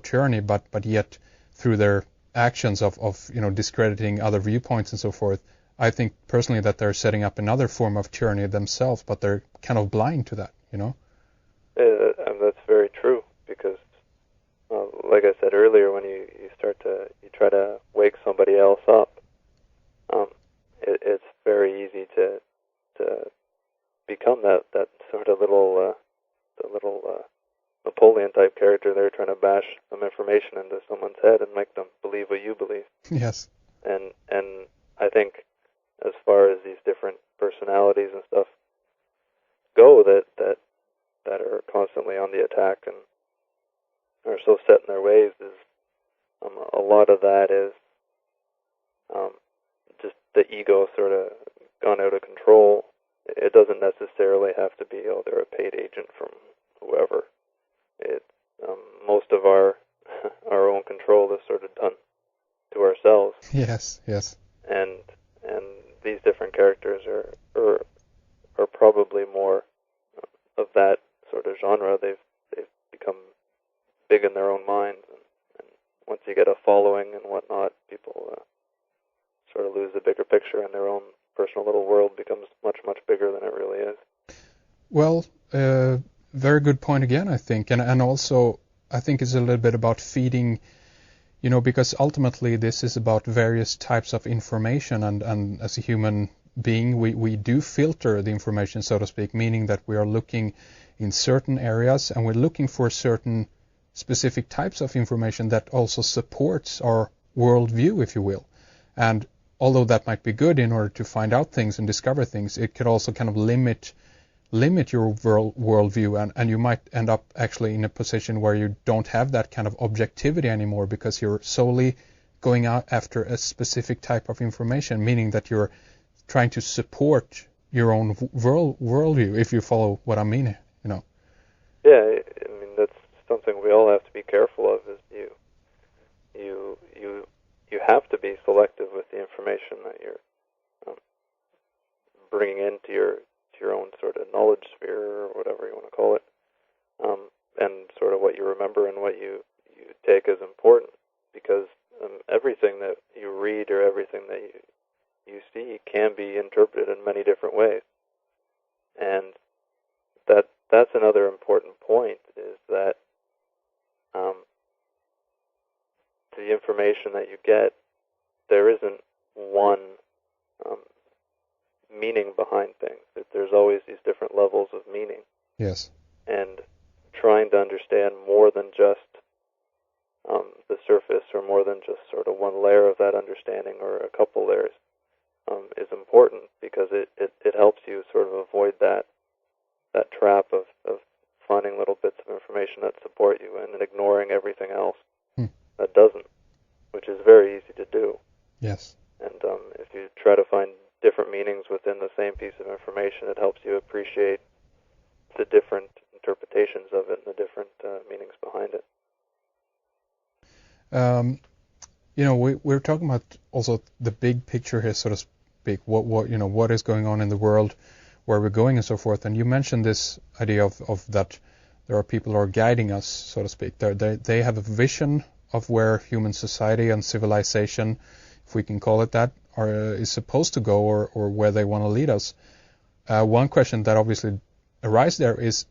tyranny, but yet through their actions of discrediting other viewpoints and so forth, I think personally that they're setting up another form of tyranny themselves, but they're kind of blind to that, And that's very true, because like I said earlier, when you try to wake somebody else up, it's very easy to become that sort of little Napoleon type character there, trying to bash some information into someone's head and make them believe what you believe. Yes. And I think as far as these different personalities and stuff go that are constantly on the attack and are so set in their ways, is a lot of that is just the ego sort of gone out of control. It doesn't necessarily have to be, they're a paid agent from whoever. Most of our own control is sort of done to ourselves. Yes. And these different characters are probably more of that sort of genre. They've become big in their own minds, and once you get a following and whatnot, people sort of lose the bigger picture, and their own personal little world becomes much, much bigger than it really is. Well, very good point again, I think, and also I think it's a little bit about feeding, because ultimately this is about various types of information, and as a human being, we do filter the information, so to speak, meaning that we are looking in certain areas, and we're looking for certain specific types of information that also supports our worldview, if you will. And although that might be good in order to find out things and discover things, it could also kind of limit your worldview, and you might end up actually in a position where you don't have that kind of objectivity anymore, because you're solely going out after a specific type of information, meaning that you're trying to support your own worldview, if you follow what I mean, Yeah, I mean, that's something we all have to be careful of, is you have to be selective with the information that you're bringing into your own sort of knowledge sphere, or whatever you want to call it, and sort of what you remember and what you take as important, because everything that you read or everything that you see can be interpreted in many different ways. And that's another important point, is that the information that you get, there isn't one meaning behind things. There's always these different levels of meaning. Yes. And trying to understand more than just the surface, or more than just sort of one layer of that understanding, or a couple layers, is important, because it helps you sort of avoid that trap of finding little bits of information that support you and ignoring everything else that doesn't, which is very easy to do. Yes. And if you try to find different meanings within the same piece of information, it helps you appreciate the different interpretations of it and the different meanings behind it. We're talking about also the big picture here, so to speak. What is going on in the world, where we're going, and so forth. And you mentioned this idea of that there are people who are guiding us, so to speak. They have a vision of where human society and civilization, if we can call it that, is supposed to go, or where they want to lead us. One question that obviously arises there is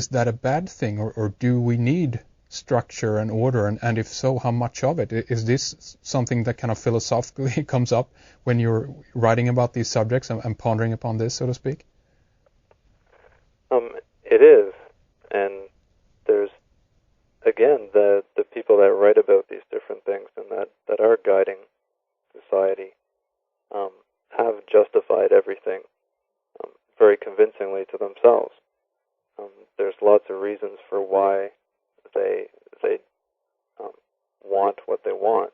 that a bad thing, or do we need structure and order, and if so, how much of it? Is this something that kind of philosophically comes up when you're writing about these subjects and pondering upon this, so to speak? It is, and there's, again, the people that write about these different things and that are guiding society have justified everything very convincingly to themselves. There's lots of reasons for why they want what they want.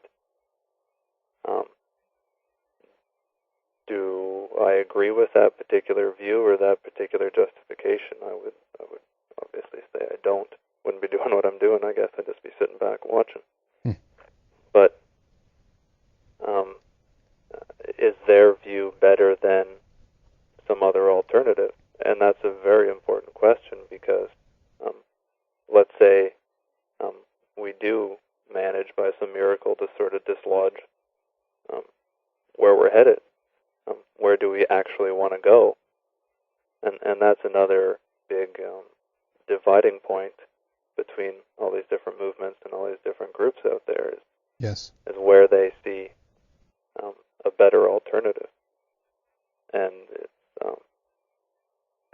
Do I agree with that particular view or that particular justification? I would obviously say I don't. Wouldn't be doing what I'm doing, I guess. I'd just be sitting back watching. But is their view better than some other alternative? And that's a very important question, because let's say we do manage by some miracle to sort of dislodge where we're headed. Where do we actually want to go? And that's another big dividing point between all these different movements and all these different groups out there Yes. is where they see a better alternative. And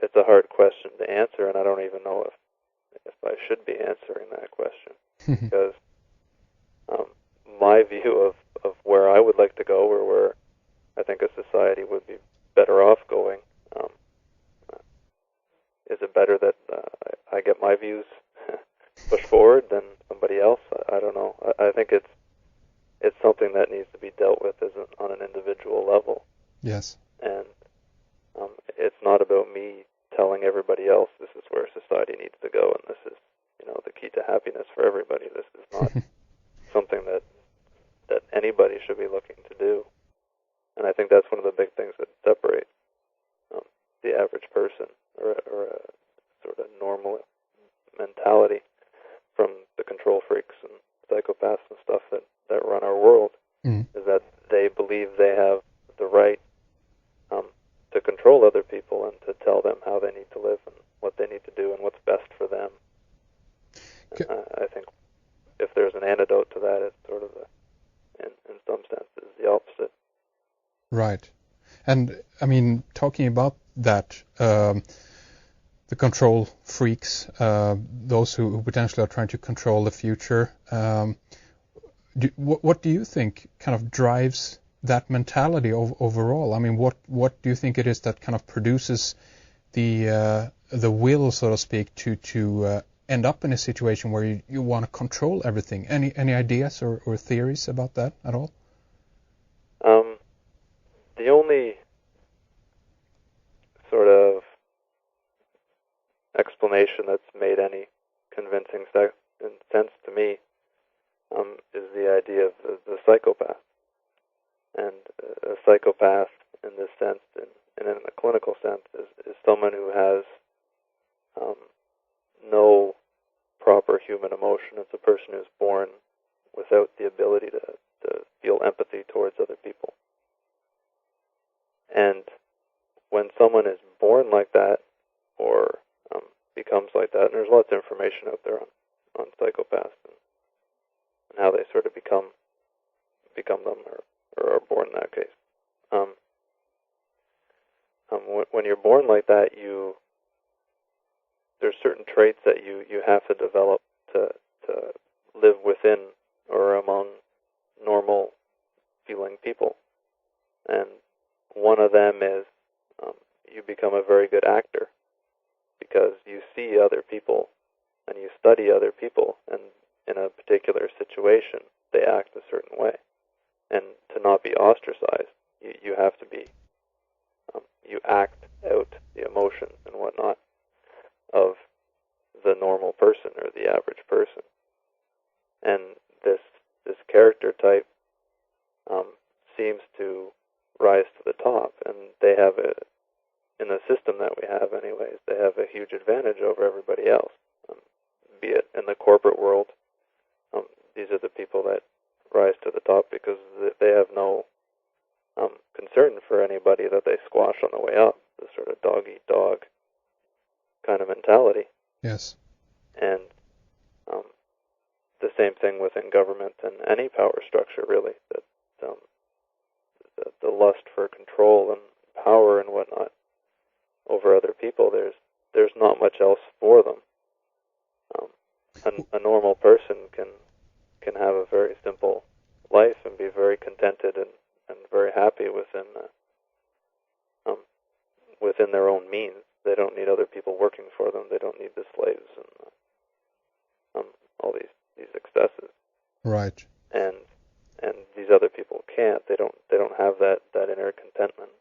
it's a hard question to answer, and I don't even know if I should be answering that question, because my view of where I would like to go, or where I think a society would be better off going, is it better that I get my views pushed forward than somebody else? I don't know. I think it's something that needs to be dealt with on an individual level. Yes. And it's not about me telling everybody else this is where society needs to go and this is, the key to happiness for everybody. This is not something that anybody should be looking to do. And I think that's one of the big things that separates the average person or a sort of normal mentality from the control freaks and psychopaths and stuff that run our world, is that they believe they have the right to control other people and to tell them how they need to live and what they need to do and what's best for them. I think if there's an antidote to that, it's sort of, in some senses, the opposite. Right. And, I mean, talking about that, the control freaks, those who potentially are trying to control the future, what do you think kind of drives that mentality overall? I mean, what do you think it is that kind of produces the will, so to speak, to end up in a situation where you want to control everything? Any ideas or theories about that at all? The only sort of explanation that's made any convincing sense to me is the idea of the psychopath. And a psychopath, in this sense, and in a clinical sense, is someone who has no proper human emotion. It's a person who's born without the ability to feel empathy towards other people. And when someone is born like that, or becomes like that, and there's lots of information out there on psychopaths and how they sort of become them, or are born in that case. When you're born like that, there's certain traits that you have to develop to live within or among normal feeling people. And one of them is you become a very good actor, because you see other people and you study other people, and in a particular situation they act a certain way. And to not be ostracized, you have to be, you act out the emotions and whatnot of the normal person or the average person. And this character type seems to rise to the top, and they have in the system that we have anyways, they have a huge advantage over everybody else. Be it in the corporate world, these are the people that rise to the top because they have no concern for anybody that they squash on the way up, the sort of dog-eat-dog kind of mentality. Yes. And the same thing within government and any power structure, really, that the lust for control and power and whatnot over other people, there's not much else for them. A normal person can have a very simple life and be very contented and very happy within their own means. They don't need other people working for them. They don't need the slaves and all these excesses. Right. And these other people can't. They don't have that inner contentment.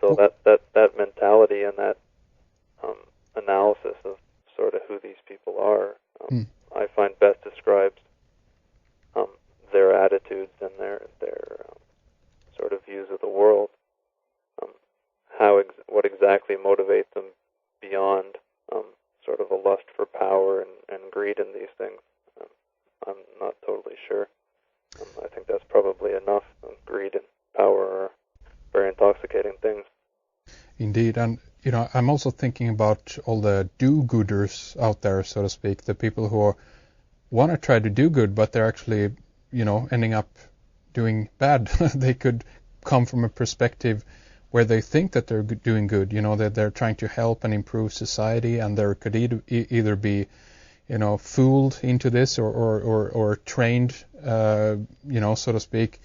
So that mentality and that analysis of sort of who these people are, I find best describes their attitudes and their sort of views of the world. What exactly motivates them beyond sort of a lust for power and greed in these things. I'm not totally sure. I think that's probably enough. Greed and power are very intoxicating things. Indeed, and I'm also thinking about all the do-gooders out there, so to speak, the people who want to try to do good, but they're actually, ending up doing bad. They could come from a perspective where they think that they're doing good, that they're trying to help and improve society, and there could either be, fooled into this or trained, so to speak,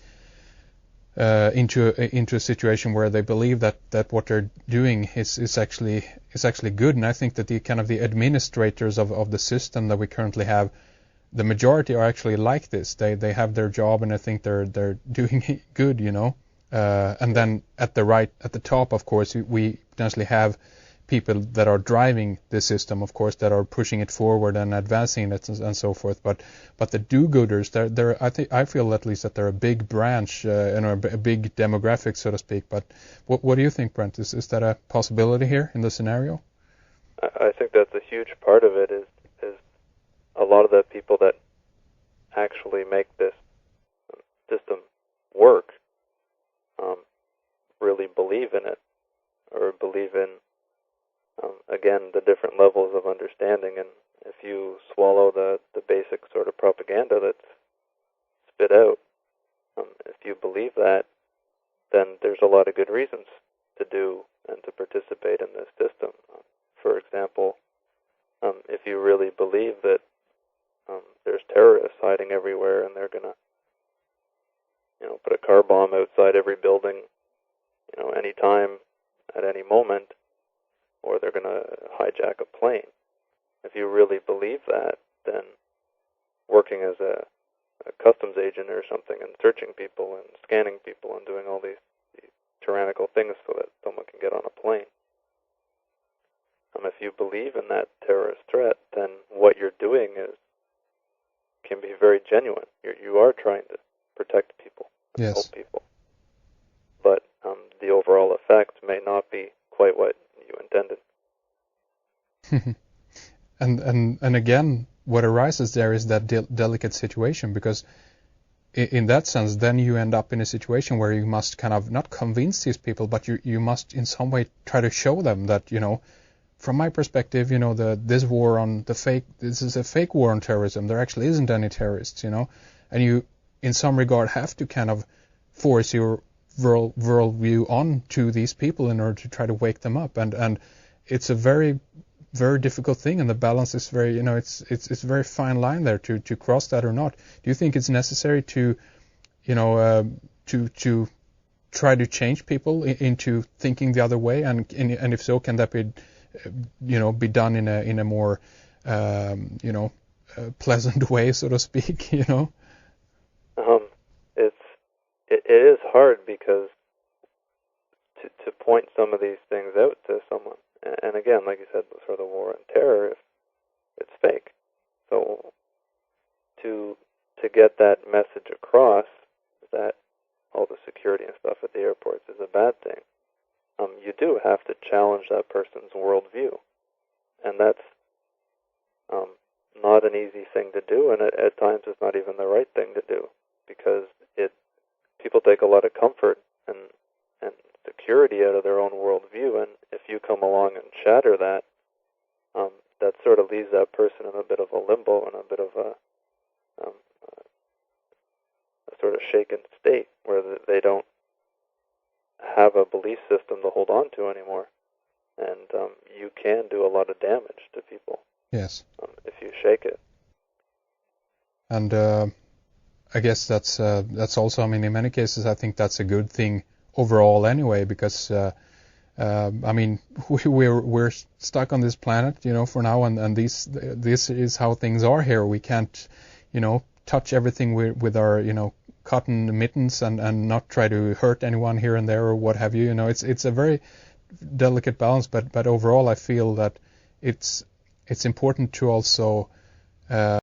into a situation where they believe that what they're doing is actually good. And I think that the administrators of the system that we currently have, the majority are actually like this. They have their job, and I think they're doing good, and then at the top, of course, we potentially have people that are driving the system, of course, that are pushing it forward and advancing it and so forth. But the do-gooders, I feel at least that they're a big branch, a big demographic, so to speak. But what do you think, Brent? Is that a possibility here in the scenario? I think that's a huge part of it. Is a lot of the people that actually make this system work really believe in it, or believe in again, the different levels of understanding. And if you swallow the basic sort of propaganda that's spit out, if you believe that, then there's a lot of good reasons to do and to participate in this system. For example, if you really believe that there's terrorists hiding everywhere and they're going to put a car bomb outside every building, any time, at any moment, or they're going to hijack a plane. If you really believe that, then working as a customs agent or something and searching people and scanning people and doing all these tyrannical things so that someone can get on a plane. If you believe in that terrorist threat, then what you're doing can be very genuine. You are trying to protect people and yes. help people. But the overall effect may not be quite what you intended. and again, what arises there is that delicate situation, because in that sense, then you end up in a situation where you must kind of not convince these people, but you must in some way try to show them that, from my perspective, this is a fake war on terrorism. There actually isn't any terrorists, and you, in some regard, have to kind of force your worldview on to these people in order to try to wake them up, and it's a very, very difficult thing, and the balance is very, it's a very fine line there to cross that or not. Do you think it's necessary to to try to change people into thinking the other way, and if so, can that be be done in a more pleasant way, so to speak? It is hard, because to point some of these things out to someone, and again, like you said, for the war on terror, it's fake. So to get that message across that all the security and stuff at the airports is a bad thing, you do have to challenge that person's worldview, and that's not an easy thing to do, and at times it's not even the right thing to do, because people take a lot of comfort and security out of their own worldview, and if you come along and shatter that, that sort of leaves that person in a bit of a limbo and a bit of a sort of shaken state where they don't have a belief system to hold on to anymore, and you can do a lot of damage to people. Yes. If you shake it. And I guess that's also, in many cases, I think that's a good thing overall anyway, because we're stuck on this planet, for now, and this is how things are here. We can't, touch everything with our, cotton mittens and not try to hurt anyone here and there or what have you. It's a very delicate balance, but overall I feel that it's important to also